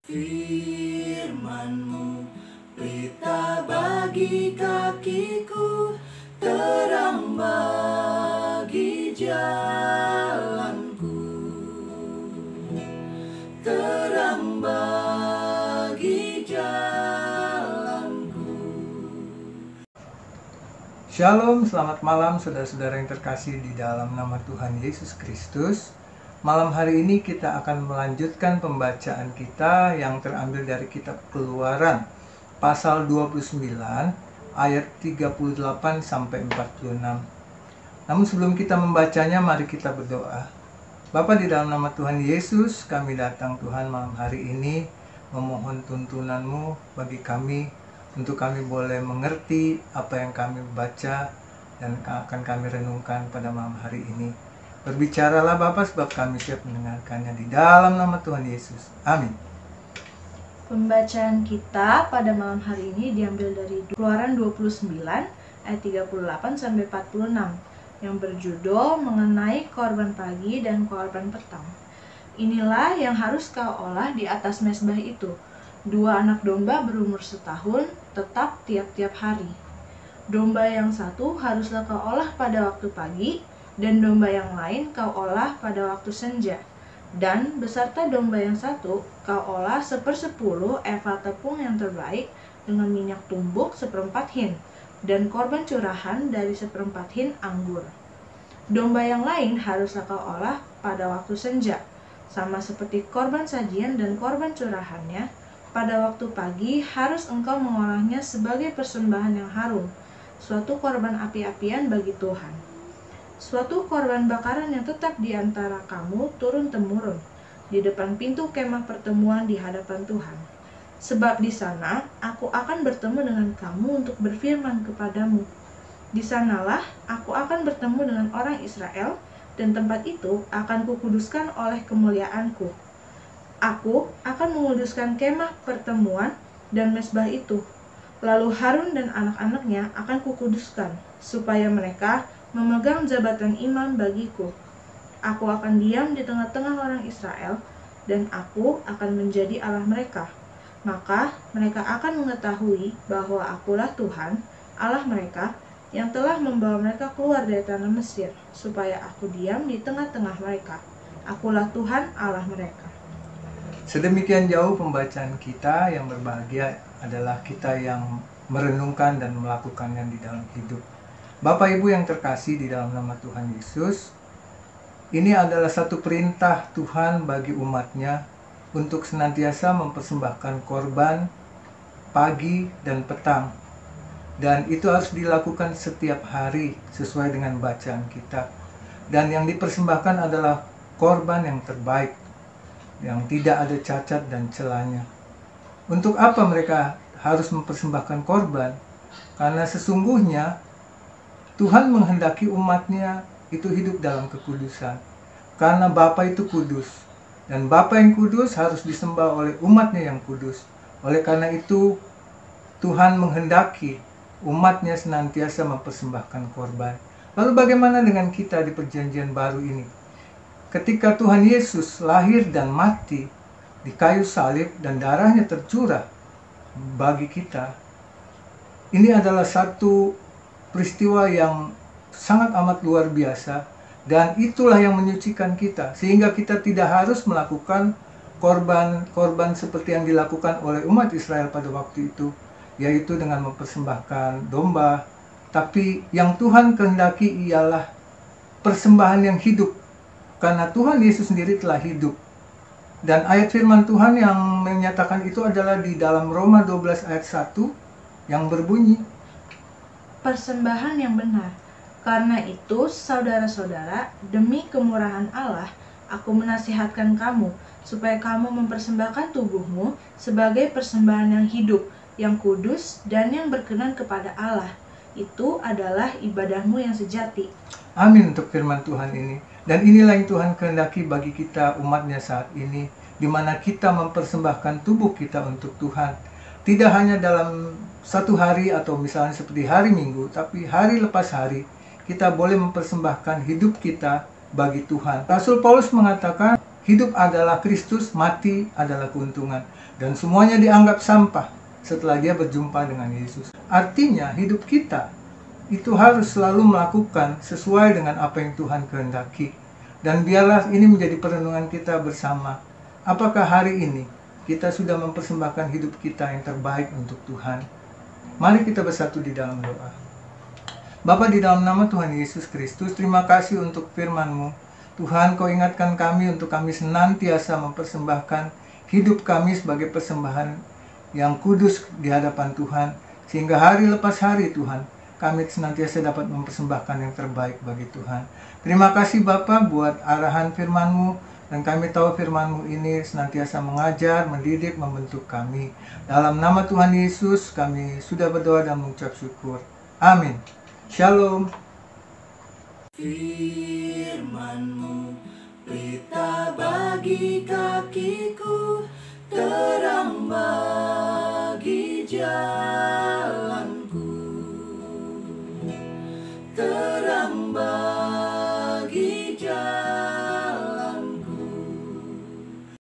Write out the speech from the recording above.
Firman-Mu, pelita bagi kakiku, terang bagi jalanku, terang bagi jalanku. Shalom, selamat malam saudara-saudara yang terkasih di dalam nama Tuhan Yesus Kristus. Malam hari ini kita akan melanjutkan pembacaan kita yang terambil dari kitab Keluaran pasal 29 ayat 38 sampai 46. Namun sebelum kita membacanya, mari kita berdoa. Bapa, di dalam nama Tuhan Yesus, kami datang Tuhan malam hari ini memohon tuntunan-Mu bagi kami untuk kami boleh mengerti apa yang kami baca dan akan kami renungkan pada malam hari ini. Berbicaralah Bapa, sebab kami siap mendengarkannya di dalam nama Tuhan Yesus. Amin. Pembacaan kita pada malam hari ini diambil dari Keluaran 29 ayat 38 sampai 46 yang berjudul mengenai korban pagi dan korban petang. Inilah yang harus kau olah di atas mezbah itu. 2 anak domba berumur setahun, tetap tiap-tiap hari. Domba yang satu haruslah kau olah pada waktu pagi, dan domba yang lain kau olah pada waktu senja. Dan beserta domba yang satu kau olah 1/10 eva tepung yang terbaik dengan minyak tumbuk 1/4 hin, dan korban curahan dari 1/4 hin anggur. Domba yang lain haruslah kau olah pada waktu senja, sama seperti korban sajian dan korban curahannya. Pada waktu pagi harus engkau mengolahnya sebagai persembahan yang harum, suatu korban api-apian bagi Tuhan. Suatu korban bakaran yang tetap di antara kamu turun-temurun, di depan pintu kemah pertemuan di hadapan Tuhan. Sebab di sana aku akan bertemu dengan kamu untuk berfirman kepadamu. Di sanalah aku akan bertemu dengan orang Israel, dan tempat itu akan kukuduskan oleh kemuliaanku. Aku akan menguduskan kemah pertemuan dan mezbah itu. Lalu Harun dan anak-anaknya akan kukuduskan, supaya mereka memegang jabatan imam bagiku. Aku akan diam di tengah-tengah orang Israel, dan aku akan menjadi Allah mereka. Maka mereka akan mengetahui bahwa akulah Tuhan, Allah mereka, yang telah membawa mereka keluar dari tanah Mesir, supaya aku diam di tengah-tengah mereka. Akulah Tuhan, Allah mereka. Sedemikian jauh pembacaan kita. Yang berbahagia adalah kita yang merenungkan dan melakukannya di dalam hidup. Bapak Ibu yang terkasih di dalam nama Tuhan Yesus, ini adalah satu perintah Tuhan bagi umatnya untuk senantiasa mempersembahkan korban pagi dan petang. Dan itu harus dilakukan setiap hari sesuai dengan bacaan kita. Dan yang dipersembahkan adalah korban yang terbaik, yang tidak ada cacat dan celahnya. Untuk apa mereka harus mempersembahkan korban? Karena sesungguhnya Tuhan menghendaki umatnya itu hidup dalam kekudusan. Karena Bapa itu kudus. Dan Bapa yang kudus harus disembah oleh umatnya yang kudus. Oleh karena itu, Tuhan menghendaki umatnya senantiasa mempersembahkan korban. Lalu bagaimana dengan kita di perjanjian baru ini? Ketika Tuhan Yesus lahir dan mati di kayu salib dan darahnya tercurah bagi kita, ini adalah satu peristiwa yang sangat amat luar biasa, dan itulah yang menyucikan kita, sehingga kita tidak harus melakukan korban seperti yang dilakukan oleh umat Israel pada waktu itu, yaitu dengan mempersembahkan domba. Tapi yang Tuhan kehendaki ialah persembahan yang hidup, karena Tuhan Yesus sendiri telah hidup. Dan ayat firman Tuhan yang menyatakan itu adalah di dalam Roma 12 ayat 1 yang berbunyi, Persembahan yang benar. Karena itu, saudara-saudara, demi kemurahan Allah, aku menasihatkan kamu, supaya kamu mempersembahkan tubuhmu sebagai persembahan yang hidup, yang kudus, dan yang berkenan kepada Allah. Itu adalah ibadahmu yang sejati. Amin untuk firman Tuhan ini. Dan inilah yang Tuhan kehendaki bagi kita umatnya saat ini, di mana kita mempersembahkan tubuh kita untuk Tuhan. Tidak hanya dalam satu hari atau misalnya seperti hari Minggu, tapi hari lepas hari kita boleh mempersembahkan hidup kita bagi Tuhan. Rasul Paulus mengatakan, hidup adalah Kristus, mati adalah keuntungan. dan semuanya dianggap sampah setelah dia berjumpa dengan Yesus. Artinya hidup kita itu harus selalu melakukan sesuai dengan apa yang Tuhan kehendaki. Dan biarlah ini menjadi perenungan kita bersama. Apakah hari ini kita sudah mempersembahkan hidup kita yang terbaik untuk Tuhan? Mari kita bersatu di dalam doa. Bapa, di dalam nama Tuhan Yesus Kristus, terima kasih untuk firman-Mu. Tuhan, Kau ingatkan kami untuk kami senantiasa mempersembahkan hidup kami sebagai persembahan yang kudus di hadapan Tuhan, sehingga hari lepas hari Tuhan, kami senantiasa dapat mempersembahkan yang terbaik bagi Tuhan. Terima kasih Bapa buat arahan firman-Mu, dan kami tahu firman-Mu ini senantiasa mengajar, mendidik, membentuk kami. Dalam nama Tuhan Yesus kami sudah berdoa dan mengucap syukur. Amin. Shalom. Firman-Mu pelita bagi kakiku, terang bagi jalanku.